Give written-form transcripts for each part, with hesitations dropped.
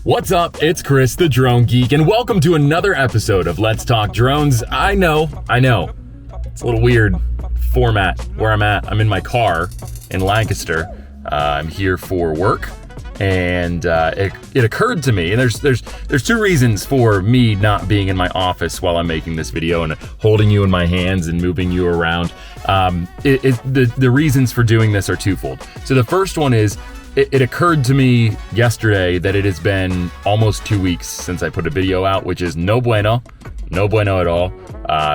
What's up? It's Chris, the Drone Geek, and welcome to another episode of Let's Talk Drones. I know. It's a little weird format where I'm at. I'm in my car in Lancaster. I'm here for work, and it occurred to me, and there's two reasons for me not being in my office while I'm making this video and holding you in my hands and moving you around. The reasons for doing this are twofold. So the first one is, it occurred to me yesterday that it has been almost 2 weeks since I put a video out, which is no bueno at all.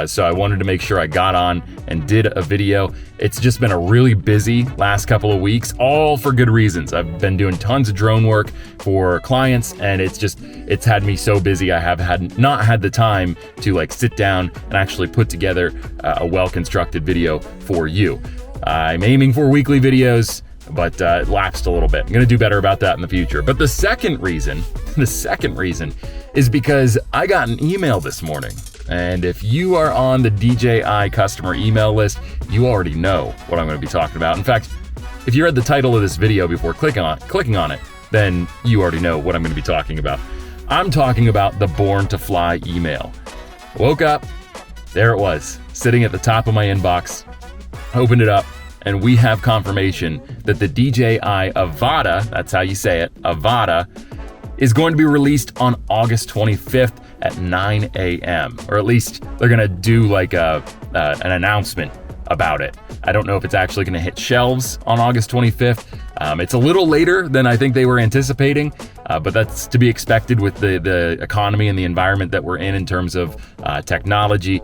So I wanted to make sure I got on and did a video. It's just been a really busy last couple of weeks, all for good reasons. I've been doing tons of drone work for clients, and it's had me so busy. I have not had the time to sit down and actually put together a well-constructed video for you. I'm aiming for weekly videos, but it lapsed a little bit. I'm gonna do better about that in the future. But the second reason is because I got an email this morning. And if you are on the DJI customer email list, you already know what I'm gonna be talking about. In fact, if you read the title of this video before clicking on it, then you already know what I'm gonna be talking about. I'm talking about the Born to Fly email. Woke up, there it was, sitting at the top of my inbox, opened it up, and we have confirmation that the DJI Avata, that's how you say it, Avata, is going to be released on August 25th at 9 a.m. Or at least they're gonna do an announcement about it. I don't know if it's actually gonna hit shelves on August 25th. It's a little later than I think they were anticipating, but that's to be expected with the economy and the environment that we're in terms of technology.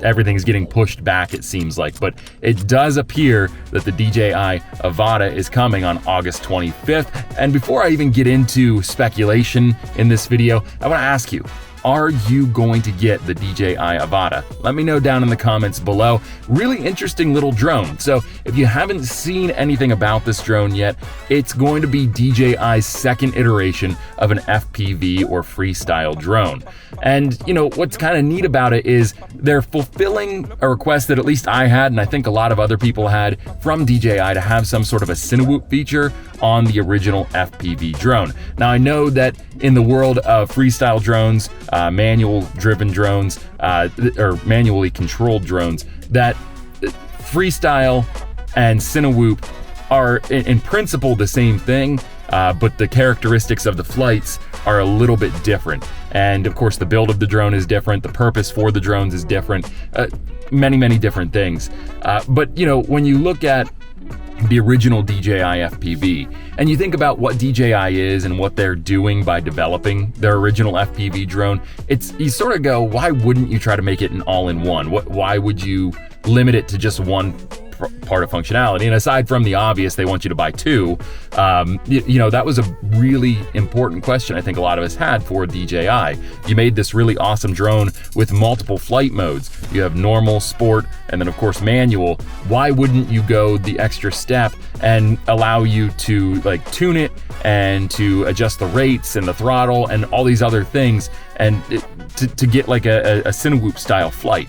Everything's getting pushed back, it seems like, but it does appear that the DJI Avata is coming on August 25th. And before I even get into speculation in this video, I wanna ask you, are you going to get the DJI Avata? Let me know down in the comments below. Really interesting little drone. So if you haven't seen anything about this drone yet, it's going to be DJI's second iteration of an FPV or freestyle drone. And what's kind of neat about it is they're fulfilling a request that at least I had, and I think a lot of other people had, from DJI to have some sort of a Cinewhoop feature on the original FPV drone. Now I know that in the world of freestyle drones, manual driven drones, or manually controlled drones, that freestyle and Cinewhoop are in principle the same thing, but the characteristics of the flights are a little bit different. And of course the build of the drone is different, the purpose for the drones is different, many different things. But when you look at the original DJI FPV, and you think about what DJI is and what they're doing by developing their original FPV drone, you sort of go, why wouldn't you try to make it an all-in-one? Why would you limit it to just one part of functionality? And aside from the obvious, they want you to buy two, that was a really important question I think a lot of us had for DJI. You made this really awesome drone with multiple flight modes. You have normal, sport, and then of course manual. Why wouldn't you go the extra step and allow you to tune it and to adjust the rates and the throttle and all these other things, and to get a Cinewhoop style flight?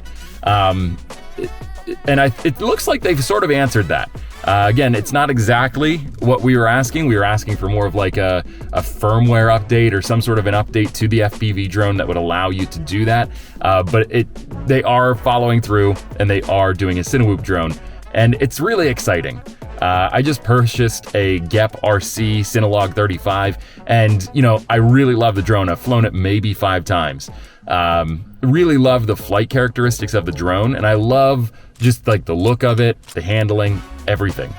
And it looks like they've sort of answered that. Again, it's not exactly what we were asking. We were asking for more of a firmware update or some sort of an update to the FPV drone that would allow you to do that. But they are following through, and they are doing a Cinewhoop drone, and it's really exciting. I just purchased a Gep RC Cinelog 35, and I really love the drone. I've flown it maybe 5 times. Really love the flight characteristics of the drone, and I love just the look of it, the handling, everything.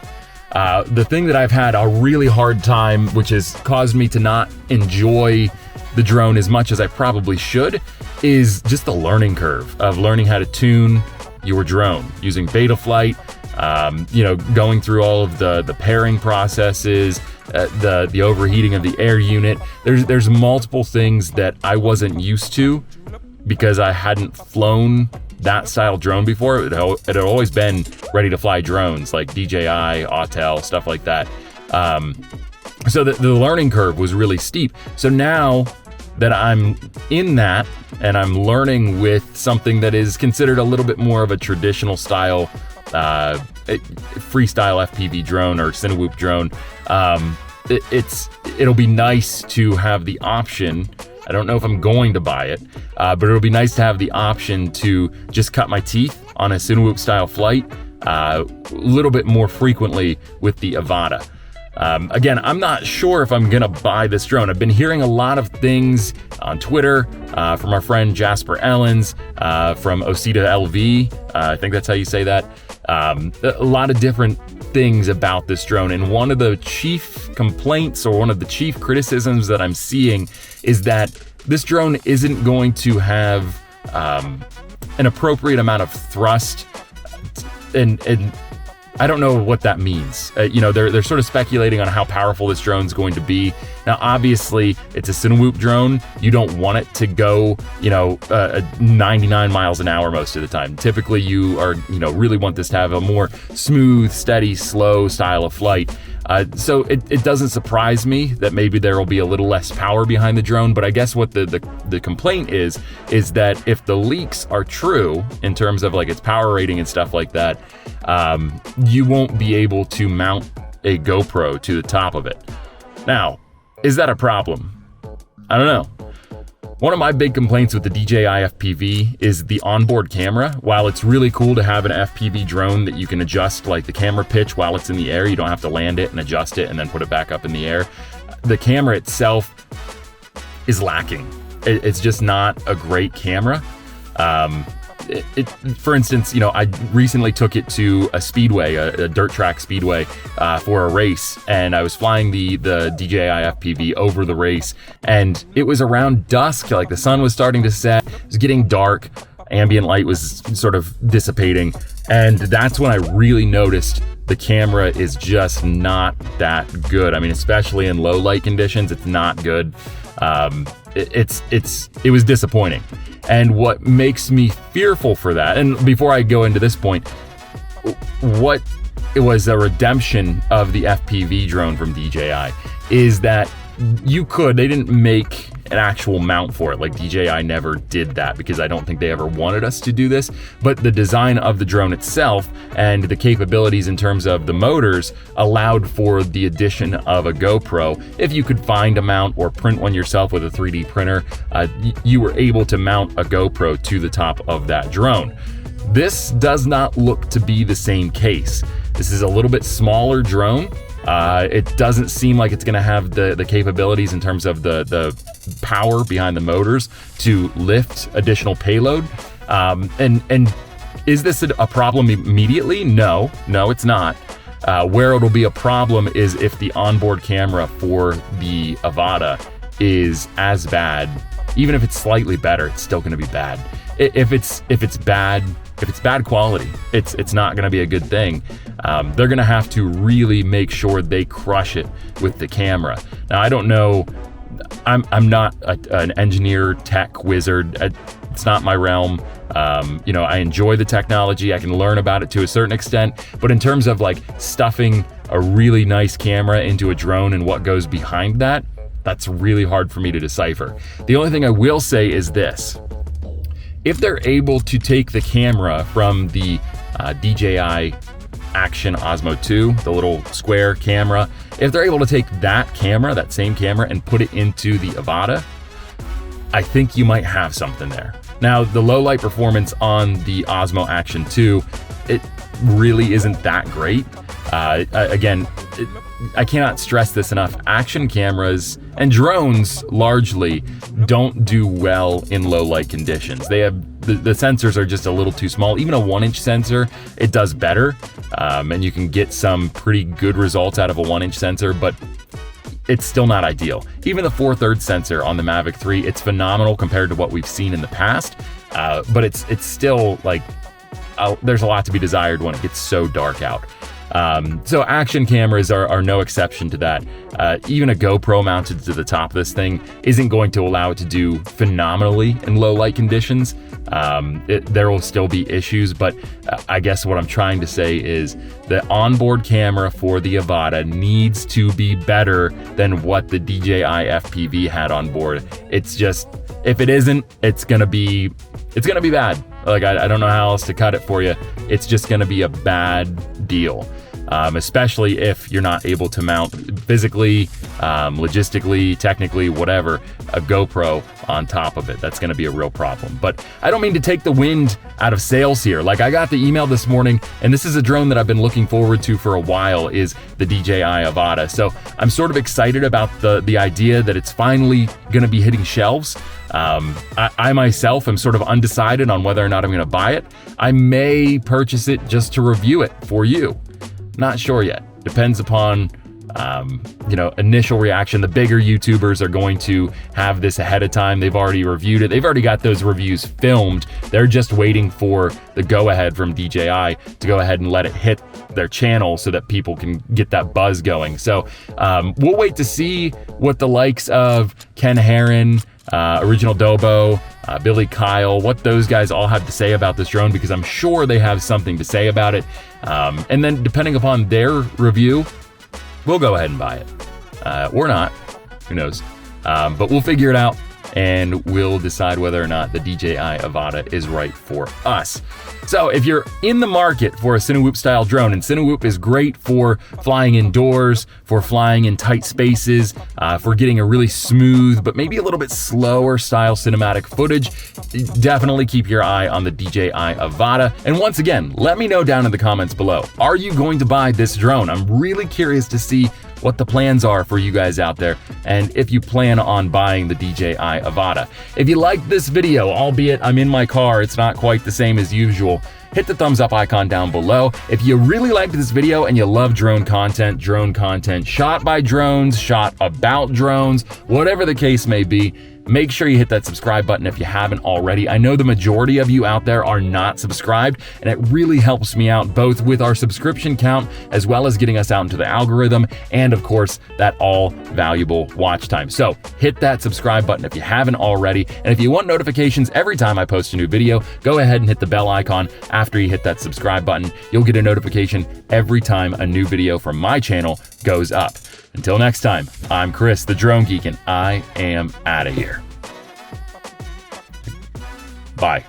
The thing that I've had a really hard time, which has caused me to not enjoy the drone as much as I probably should, is just the learning curve of learning how to tune your drone using Betaflight. Going through all of the pairing processes, the overheating of the air unit. There's multiple things that I wasn't used to because I hadn't flown that style drone before. It had always been ready to fly drones like DJI, Autel, stuff like that. So the learning curve was really steep. So now that I'm in that and I'm learning with something that is considered a little bit more of a traditional style freestyle FPV drone or Cinewhoop drone, it'll be nice to have the option. I don't know if I'm going to buy it, but it'll be nice to have the option to just cut my teeth on a Cinewhoop style flight a little bit more frequently with the Avata. Again, I'm not sure if I'm gonna buy this drone. I've been hearing a lot of things on Twitter from our friend Jasper Ellens, from Osita LV, I think that's how you say that. A lot of different things about this drone, and one of the chief complaints or one of the chief criticisms that I'm seeing is that this drone isn't going to have an appropriate amount of thrust, and I don't know what that means. They're sort of speculating on how powerful this drone's going to be. Now, obviously, it's a Cinewhoop drone. You don't want it to go, 99 miles an hour most of the time. Typically, you are, really want this to have a more smooth, steady, slow style of flight. So it doesn't surprise me that maybe there will be a little less power behind the drone, but I guess what the complaint is that if the leaks are true in terms of like its power rating and stuff like that, you won't be able to mount a GoPro to the top of it. Now, is that a problem? I don't know. One of my big complaints with the DJI FPV is the onboard camera. While it's really cool to have an FPV drone that you can adjust like the camera pitch while it's in the air, you don't have to land it and adjust it and then put it back up in the air. The camera itself is lacking. It's just not a great camera. For instance, I recently took it to a speedway, a dirt track speedway, for a race, and I was flying the DJI FPV over the race, and it was around dusk, like the sun was starting to set, it was getting dark, ambient light was sort of dissipating, and that's when I really noticed the camera is just not that good. I mean, especially in low light conditions, it's not good. It was disappointing. And what makes me fearful for that, and before I go into this point, what it was a redemption of the FPV drone from DJI is that they didn't make an actual mount for it. Like DJI never did that because I don't think they ever wanted us to do this, but the design of the drone itself and the capabilities in terms of the motors allowed for the addition of a GoPro. If you could find a mount or print one yourself with a 3D printer, you were able to mount a GoPro to the top of that drone. This does not look to be the same case. This is a little bit smaller drone. It doesn't seem like it's going to have the capabilities in terms of the power behind the motors to lift additional payload. And is this a problem immediately? No, it's not. Where it'll be a problem is if the onboard camera for the Avata is as bad. Even if it's slightly better, it's still going to be bad. If it's bad quality, it's not going to be a good thing. They're going to have to really make sure they crush it with the camera. Now, I don't know. I'm not an engineer, tech wizard. It's not my realm. I enjoy the technology. I can learn about it to a certain extent. But in terms of like stuffing a really nice camera into a drone and what goes behind that, that's really hard for me to decipher. The only thing I will say is this. If they're able to take the camera from the DJI Action Osmo 2, the little square camera, if they're able to take that same camera, and put it into the Avata, I think you might have something there. Now, the low light performance on the Osmo Action 2, it really isn't that great. Again, I cannot stress this enough. Action cameras and drones largely don't do well in low light conditions. They have the sensors are just a little too small. Even a 1-inch sensor, it does better, and you can get some pretty good results out of a 1-inch sensor, but it's still not ideal. Even the 4/3 sensor on the Mavic 3, it's phenomenal compared to what we've seen in the past, but it's still like there's a lot to be desired when it gets so dark out. So action cameras are no exception to that. Even a GoPro mounted to the top of this thing isn't going to allow it to do phenomenally in low light conditions. There will still be issues, but I guess what I'm trying to say is the onboard camera for the Avata needs to be better than what the DJI FPV had on board. It's just, if it isn't, it's gonna be bad. Like I don't know how else to cut it for you. It's just gonna be a bad deal. especially if you're not able to mount physically, logistically, technically, whatever, a GoPro on top of it. That's going to be a real problem. But I don't mean to take the wind out of sails here. Like, I got the email this morning, and this is a drone that I've been looking forward to for a while, is the DJI Avata. So I'm sort of excited about the idea that it's finally going to be hitting shelves. I myself am sort of undecided on whether or not I'm going to buy it. I may purchase it just to review it for you. Not sure yet. Depends upon initial reaction. The bigger YouTubers are going to have this ahead of time. They've already reviewed it. They've already got those reviews filmed. They're just waiting for the go-ahead from DJI to go ahead and let it hit their channel so that people can get that buzz going. So we'll wait to see what the likes of Ken Herron, Original Dobo, Billy Kyle, what those guys all have to say about this drone, because I'm sure they have something to say about it. And then depending upon their review, we'll go ahead and buy it. Or not, who knows? But we'll figure it out, and we'll decide whether or not the DJI Avata is right for us. So if you're in the market for a Cinewhoop style drone, and Cinewhoop is great for flying indoors, for flying in tight spaces, for getting a really smooth but maybe a little bit slower style cinematic footage, definitely keep your eye on the DJI Avata. And once again, let me know down in the comments below, are you going to buy this drone? I'm really curious to see what the plans are for you guys out there, and if you plan on buying the DJI Avata. If you liked this video, albeit I'm in my car, it's not quite the same as usual, hit the thumbs up icon down below. If you really liked this video and you love drone content shot by drones, shot about drones, whatever the case may be, make sure you hit that subscribe button if you haven't already. I know the majority of you out there are not subscribed, and it really helps me out both with our subscription count as well as getting us out into the algorithm, and of course that all valuable watch time. So hit that subscribe button if you haven't already, and if you want notifications every time I post a new video, go ahead and hit the bell icon after you hit that subscribe button. You'll get a notification every time a new video from my channel goes up. Until next time, I'm Chris, the Drone Geek, and I am out of here. Bye.